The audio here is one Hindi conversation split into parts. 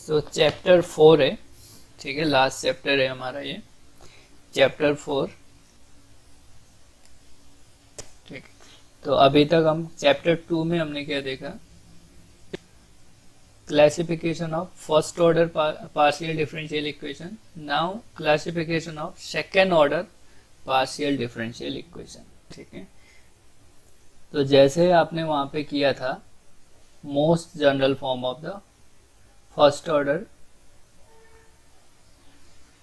सो चैप्टर 4 है, ठीक है, लास्ट चैप्टर है हमारा ये चैप्टर 4। ठीक, तो अभी तक हम चैप्टर 2 में हमने क्या देखा, classification of first order partial differential equation. Now classification of second order partial differential equation. ठीक है, तो जैसे आपने वहां पे किया था most general form of the first order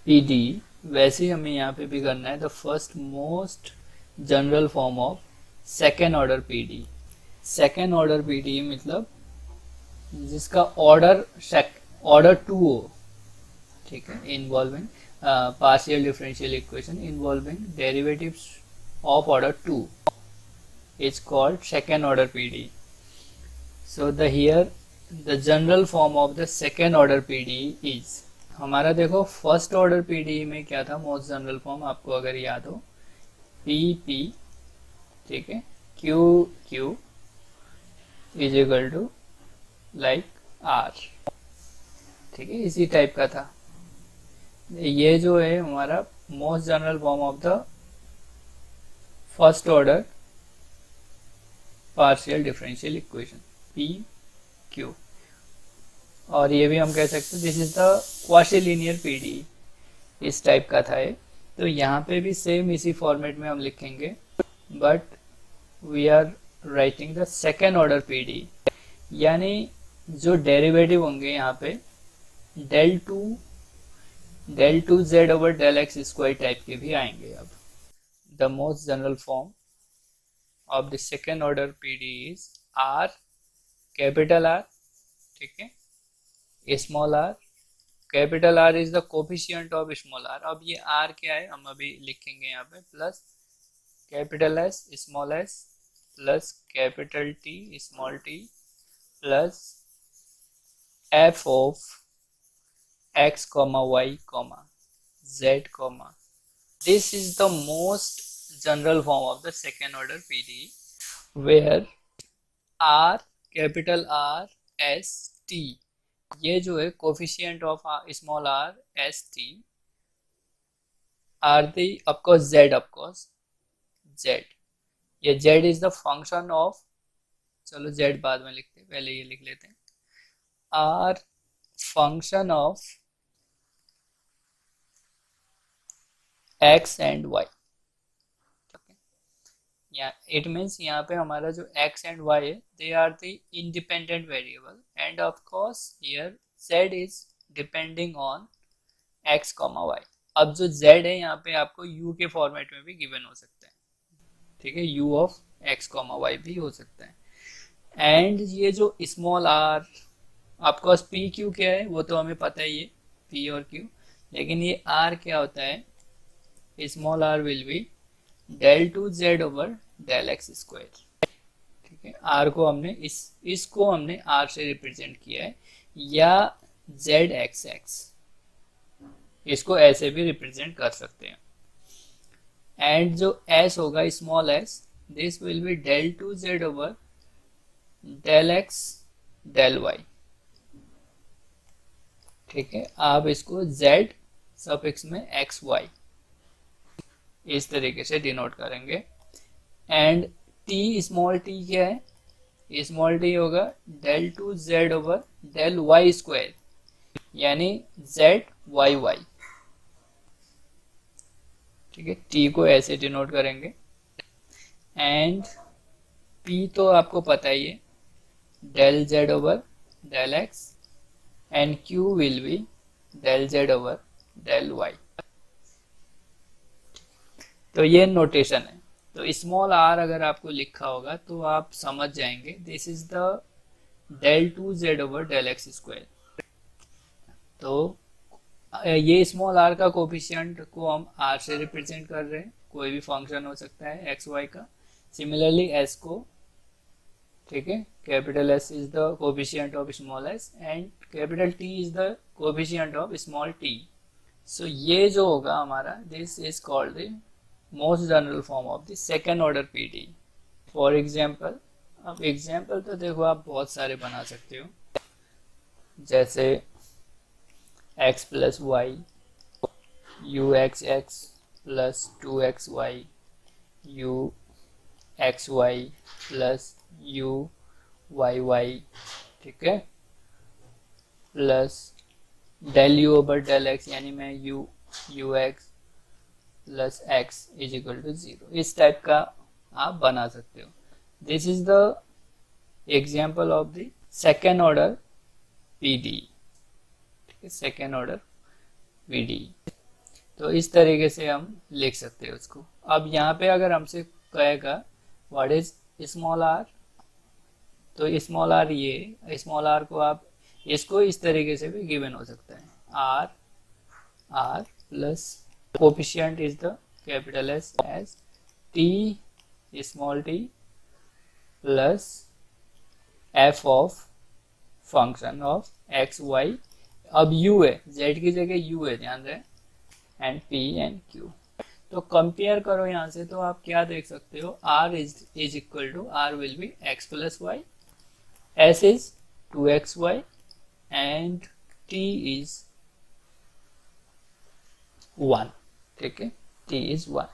PD, वैसे ही हमें यहाँ पे भी करना है the first most general form of second order PD. Second order PD मतलब जिसका ऑर्डर ऑर्डर 2 हो, ठीक है, involving partial differential equation involving derivatives of order 2 is called second order PD. So the general form of the second order PD is, हमारा देखो फर्स्ट ऑर्डर पीडी में क्या था, मोस्ट जनरल फॉर्म आपको अगर याद हो, पी पी, ठीक है, Q Q is equal to like R, ठीक है, इसी टाइप का था। ये जो है हमारा most general form of the first order partial differential equation P Q, और ये भी हम कह सकते हैं this is the quasi linear PD, इस टाइप का था ये। तो यहाँ पे भी सेम इसी फॉर्मेट में हम लिखेंगे, but we are writing the second order PD, यानी जो डेरिवेटिव होंगे यहाँ पे del two Z over del X square type के भी आएंगे। अब the most general form of the second order PD is R, capital R, ठीक है, small r, capital R is the coefficient of small r। अब ये R क्या है हम अभी लिखेंगे यहाँ पे, plus capital S small s plus capital T small t plus f of x, y, z, this is the most general form of the second order PD, where R, capital R, S, T, ये जो है coefficient of small r, S, T are the, of course Z, ये Z is the function of, चलो Z बाद में लिखते हैं, पहले ये लिख लेते हैं, R function of X and Y। It means यहाँ पे हमारा जो x एंड y है they are the independent variable, and of course here z is depending on x, y। अब जो z है यहाँ पे आपको u के फॉर्मेट में भी गिवन हो सकता है, ठीक है, u ऑफ x, y भी हो सकता है। एंड ये जो small r, of course p q क्या है वो तो हमें पता ही है, p और q, लेकिन ये r क्या होता है, small r will be del two Z over del X square, ठीक है। आर को हमने इसको हमने आर से रिप्रेजेंट किया है, या जेड एक्स एक्स, इसको ऐसे भी रिप्रेजेंट कर सकते हैं। एंड जो एस होगा small S, this will be del two Z over del X del Y, ठीक है। आप इसको जेड सफिक्स में एक्स वाई इस तरीके से डिनोट करेंगे। एंड टी, स्मॉल टी क्या है, स्मॉल टी होगा del two Z over del Y square, यानी जेड वाई वाई, ठीक है, टी को ऐसे डिनोट करेंगे। एंड पी तो आपको पता ही है, del Z over del X, and Q will be del Z over del Y. तो ये नोटेशन है। तो स्मॉल आर अगर आपको लिखा होगा तो आप समझ जाएंगे this is the del two Z over del X square. तो ये स्मॉल आर का कोफिशिएंट को हम आर से रिप्रेजेंट कर रहे हैं, कोई भी फंक्शन हो सकता है एक्स वाई का। सिमिलरली एस को, ठीक है, capital S is the coefficient of small S and capital T is the coefficient of small T. So ये जो होगा हमारा, this is called the most general form of the second order PD. For example, अब एग्जाम्पल तो देखो आप बहुत सारे बना सकते हो, जैसे x plus y, uxx plus 2xy, uxy plus uyy, ठीक है, plus del U over del X, यानी मैं U X plus X is equal to 0, इस टाइप का आप बना सकते हो. This is the example of the second order PD. ठीक है, सेकेंड ऑर्डर पीडी. तो इस तरीके से हम लिख सकते हैं उसको. अब यहाँ पे अगर हमसे कहेगा व्हाट इज स्मॉल आर, तो स्मॉल आर, ये स्मॉल आर को आप इसको इस तरीके से भी गिवन हो सकता है, R plus coefficient is the capital S as T small T plus F of function of X Y. अब यू है, जेड की जगह यू है, ध्यान रहे, एंड पी एंड क्यू. तो कंपेयर करो यहाँ से, तो आप क्या देख सकते हो, R is equal to, R will be X plus Y, S is 2xy and t is 1. ठीक है, t इज 1.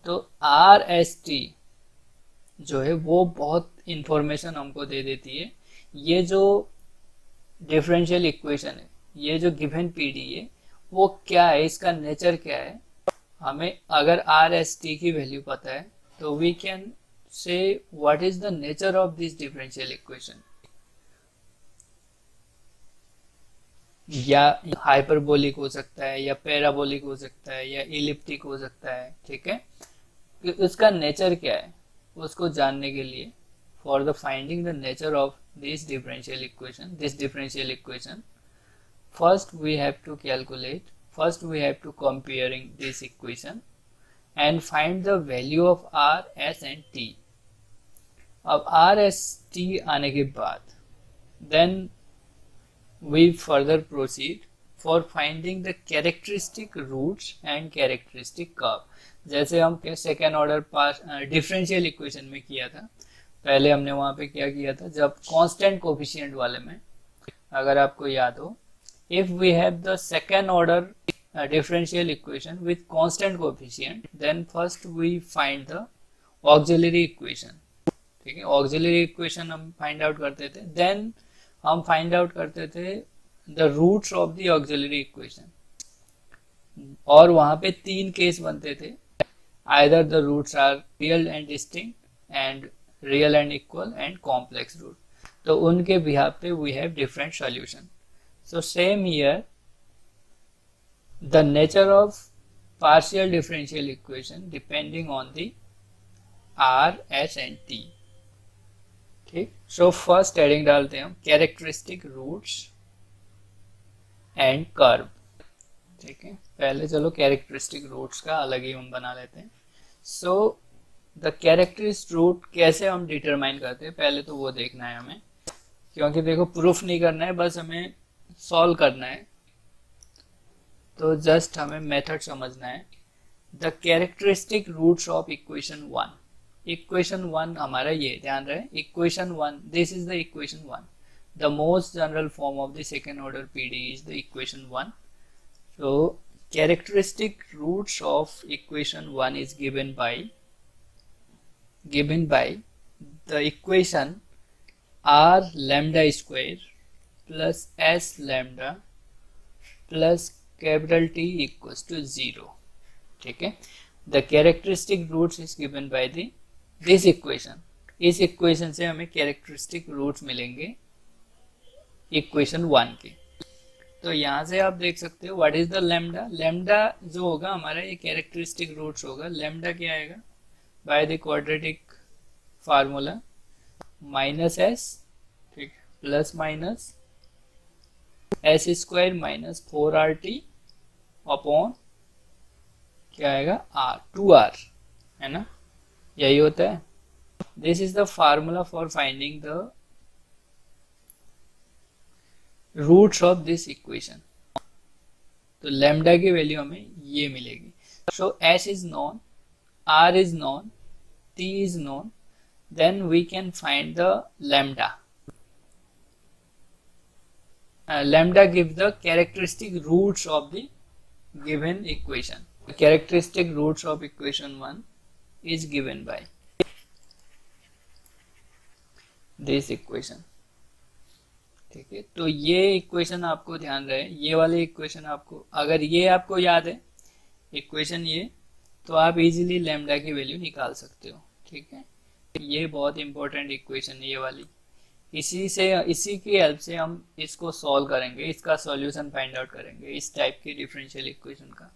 तो आर एस टी जो है वो बहुत इंफॉर्मेशन हमको दे देती है. ये जो डिफरेंशियल इक्वेशन है, ये जो गिवन पीडी है, वो क्या है, इसका नेचर क्या है, हमें अगर आर एस टी की वैल्यू पता है तो we can say what is the nature of this differential equation. या हाइपरबोलिक हो सकता है, या पैराबोलिक हो सकता है, या इलिप्टिक हो सकता है. ठीक है, कि उसका नेचर क्या है, उसको जानने के लिए, for the finding the nature of this differential equation, first we have to comparing this equation and find the value of r, s and t. अब r, s, t आने के बाद then we further proceed for finding the characteristic roots and characteristic curve. जैसे हम सेकेंड ऑर्डर डिफरेंशियल इक्वेशन में किया था, पहले हमने वहां पे क्या किया था, जब कांस्टेंट कोफिशिएंट वाले में, अगर आपको याद हो, if we have the second order differential equation with constant coefficient, then first we find the auxiliary equation. ठीक है, ऑक्सिलरी इक्वेशन हम फाइंड आउट करते थे, देन हम फाइंड आउट करते थे the roots of the auxiliary equation, और वहां पे 3 केस बनते थे, either the roots are real and distinct and real and equal and complex root. तो उनके बिहाफ पे we have different solution. So same here, the nature of partial differential equation depending on the R, S and T. ठीक, सो फर्स्ट हेडिंग डालते हैं हम कैरेक्टरिस्टिक रूट्स एंड कर्व. ठीक है, पहले चलो कैरेक्टरिस्टिक रूट्स का अलग ही हम बना लेते हैं. सो द कैरेक्टरिस्टिक रूट कैसे हम डिटरमाइन करते हैं, पहले तो वो देखना है हमें, क्योंकि देखो प्रूफ नहीं करना है, बस हमें सॉल्व करना है. तो जस्ट हमें मेथड समझना है. The characteristic roots of equation 1. Equation 1 हमारा ये, ध्यान रहे, equation 1, this is the equation 1. The most general form of the second order PD is the equation 1. So characteristic roots of equation 1 is given by the equation r lambda square plus s lambda plus capital T equals to 0. ठीक है, the characteristic roots is given by this equation. इस इक्वेशन से हमें कैरेक्टरिस्टिक रूट्स मिलेंगे इक्वेशन 1 के. तो यहाँ से आप देख सकते हो what is the lambda. Lambda जो होगा हमारा, ये कैरेक्टरिस्टिक रूट्स होगा. लैम्डा क्या आएगा, by the quadratic formula minus S, ठीक, plus minus S square minus 4RT upon क्या आएगा, आर, 2R, है ना, यही होता है. This is the formula for finding the roots of this equation. तो लैम्डा की वैल्यू हमें ये मिलेगी. So S is known, R is known, T is known, then we can find the lambda. lambda give the characteristic roots of the given equation. The characteristic roots of equation 1 is given by this equation. ठीक है, तो ये इक्वेशन आपको ध्यान रहे, ये वाले इक्वेशन आपको, अगर ये आपको याद है इक्वेशन ये, तो आप इजीली लैम्डा की वैल्यू निकाल सकते हो. ठीक है, ये बहुत इंपॉर्टेंट इक्वेशन है ये वाली. इसी की हेल्प से हम इसको सॉल्व करेंगे, इसका सॉल्यूशन फाइंड आउट करेंगे इस टाइप की डिफरेंशियल इक्वेशन का.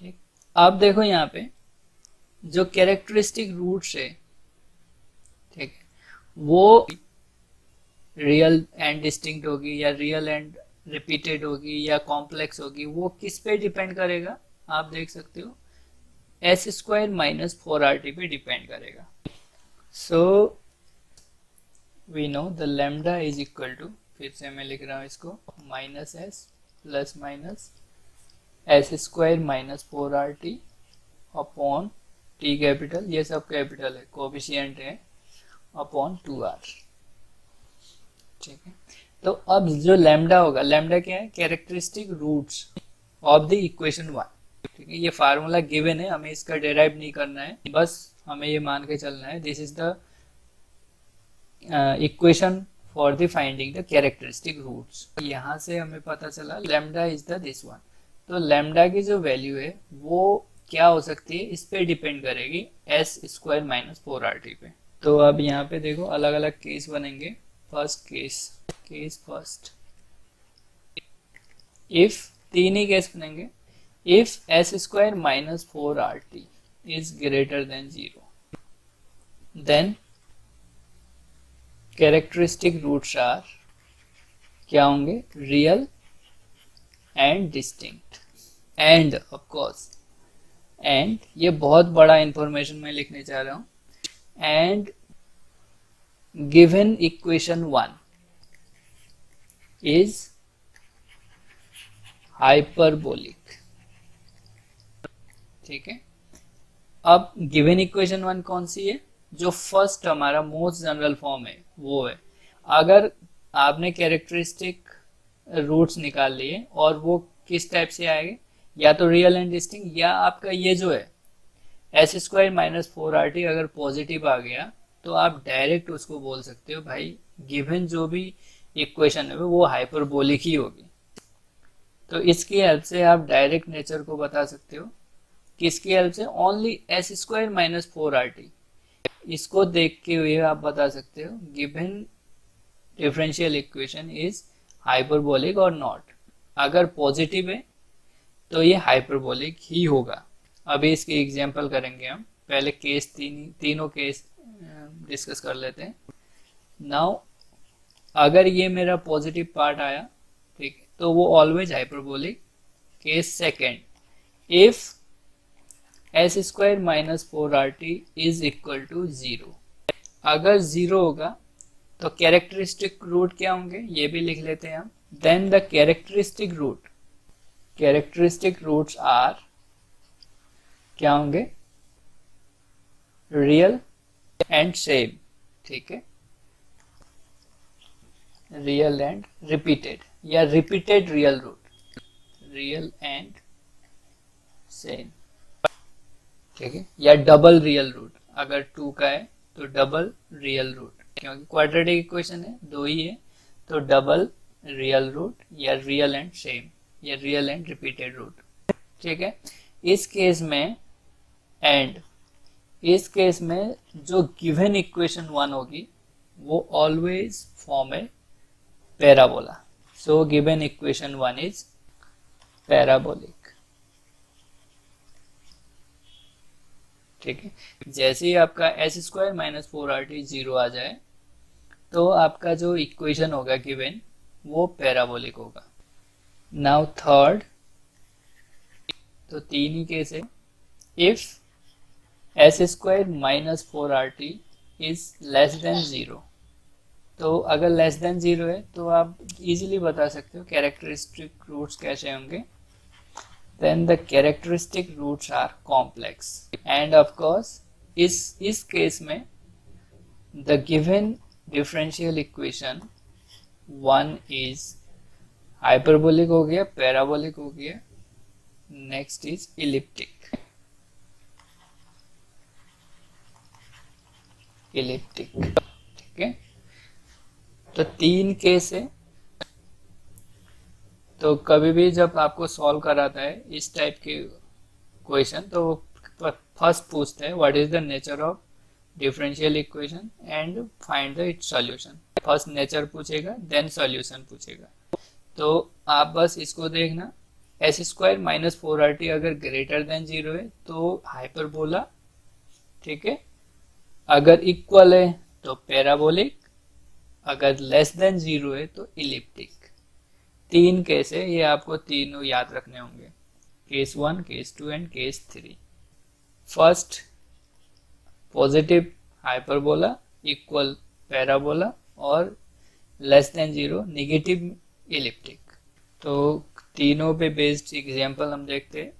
ठीक, अब देखो यहाँ पे जो कैरेक्टरिस्टिक रूट्स है, ठीक है, वो रियल एंड डिस्टिंक्ट होगी या रियल एंड रिपीटेड होगी या कॉम्प्लेक्स होगी, वो किस पे डिपेंड करेगा आप देख सकते हो, एस स्क्वायर माइनस 4RT पे डिपेंड करेगा. So we know the lambda is equal to, फिर से मैं लिख रहा हूँ इसको, minus S plus minus S square minus 4RT upon T capital, ये सब कैपिटल है, कोफिशिएंट है, अपॉन 2R. ठीक है, तो अब जो लैम्डा होगा, लैम्डा क्या है, characteristic roots of the equation 1. ठीक है, ये फार्मूला गिवन है, हमें इसका डेराइव नहीं करना है, बस हमें ये मान के चलना है this is the equation for the finding the characteristic roots. यहाँ से हमें पता चला lambda is the this one. तो लैम्डा की जो वैल्यू है वो क्या हो सकती है, इस पे डिपेंड करेगी एस स्क्वायर माइनस 4RT पे. तो अब यहाँ पे देखो अलग अलग केस बनेंगे. फर्स्ट केस फर्स्ट, इफ तीन ही केस बनेंगे. If S square minus 4RT is greater than 0, then characteristic roots are क्या होंगे, real and distinct. And of course, and ये बहुत बड़ा इंफॉर्मेशन मैं लिखने चाह रहा हूं, and given equation 1 is hyperbolic. ठीक है, अब given equation 1 कौन सी है, जो फर्स्ट हमारा मोस्ट जनरल फॉर्म है वो है. अगर आपने कैरेक्टरिस्टिक रूट्स निकाल लिए और वो किस टाइप से आएंगे, या तो रियल एंड डिस्टिंक्ट, या आपका ये जो है एस स्क्वायर माइनस 4RT अगर पॉजिटिव आ गया तो आप डायरेक्ट उसको बोल सकते हो भाई गिवन जो भी इक्वेशन है वो हाइपरबोलिक ही होगी. तो इसकी हेल्प से आप डायरेक्ट नेचर को बता सकते हो. किसकी हेल्प से, only S square minus 4RT, इसको देख के हुए आप बता सकते हो given differential equation is hyperbolic और नॉट. अगर पॉजिटिव है तो ये हाइपरबोलिक ही होगा. अभी इसके एग्जांपल करेंगे हम, पहले केस तीनों केस डिस्कस कर लेते हैं. नाउ अगर ये मेरा पॉजिटिव पार्ट आया, ठीक है, तो वो always hyperbolic. Case second, if S square minus 4RT is equal to 0, अगर 0 होगा तो कैरेक्टरिस्टिक रूट क्या होंगे ये भी लिख लेते हैं हम. Then the characteristic roots are क्या होंगे, रियल एंड सेम. ठीक है, रियल एंड रिपीटेड या repeated real root, real and same. ठीक है, या डबल रियल रूट, अगर 2 का है तो डबल रियल रूट, क्योंकि क्वाड्रेटिक इक्वेशन है, 2 ही है, तो डबल रियल रूट या रियल एंड सेम या रियल एंड रिपीटेड रूट. ठीक है, इस केस में इस केस में जो गिवन इक्वेशन 1 होगी वो ऑलवेज फॉर्म है parabola. So given equation 1 is parabolic. ठीक है, जैसे ही आपका एस स्क्वायर माइनस 4RT 0 आ जाए तो आपका जो इक्वेशन होगा गिवन वो पैराबोलिक होगा. नाउ थर्ड, तो 3 ही केस है. If S square minus 4RT is less than 0, तो अगर लेस देन 0 है तो आप इजीली बता सकते हो कैरेक्टरिस्टिक रूट्स कैसे होंगे. Then the characteristic roots are complex. And of course इस केस में the given differential equation one is hyperbolic हो गया, पैराबोलिक हो गया, नेक्स्ट इज इलिप्टिक। इलिप्टिक, ठीक है। तो 3 केस है। तो कभी भी जब आपको सॉल्व कराता है इस टाइप के क्वेश्चन, तो फर्स्ट पूछते हैं what is the nature of differential equation and find the it's solution. First nature पूछेगा, देन सॉल्यूशन पूछेगा। तो आप बस इसको देखना, एस स्क्वायर माइनस 4RT अगर ग्रेटर देन 0 है तो हाइपरबोला, ठीक है। अगर इक्वल है तो पैराबोलिक, अगर लेस देन 0 है तो इलिप्टिक। 3 केस है, ये आपको तीनों याद रखने होंगे, case 1, case 2 and case 3। First positive hyperbola, equal parabola और लेस देन 0 नेगेटिव इलिप्टिक। तो तीनों पे बेस्ड एग्जांपल हम देखते हैं।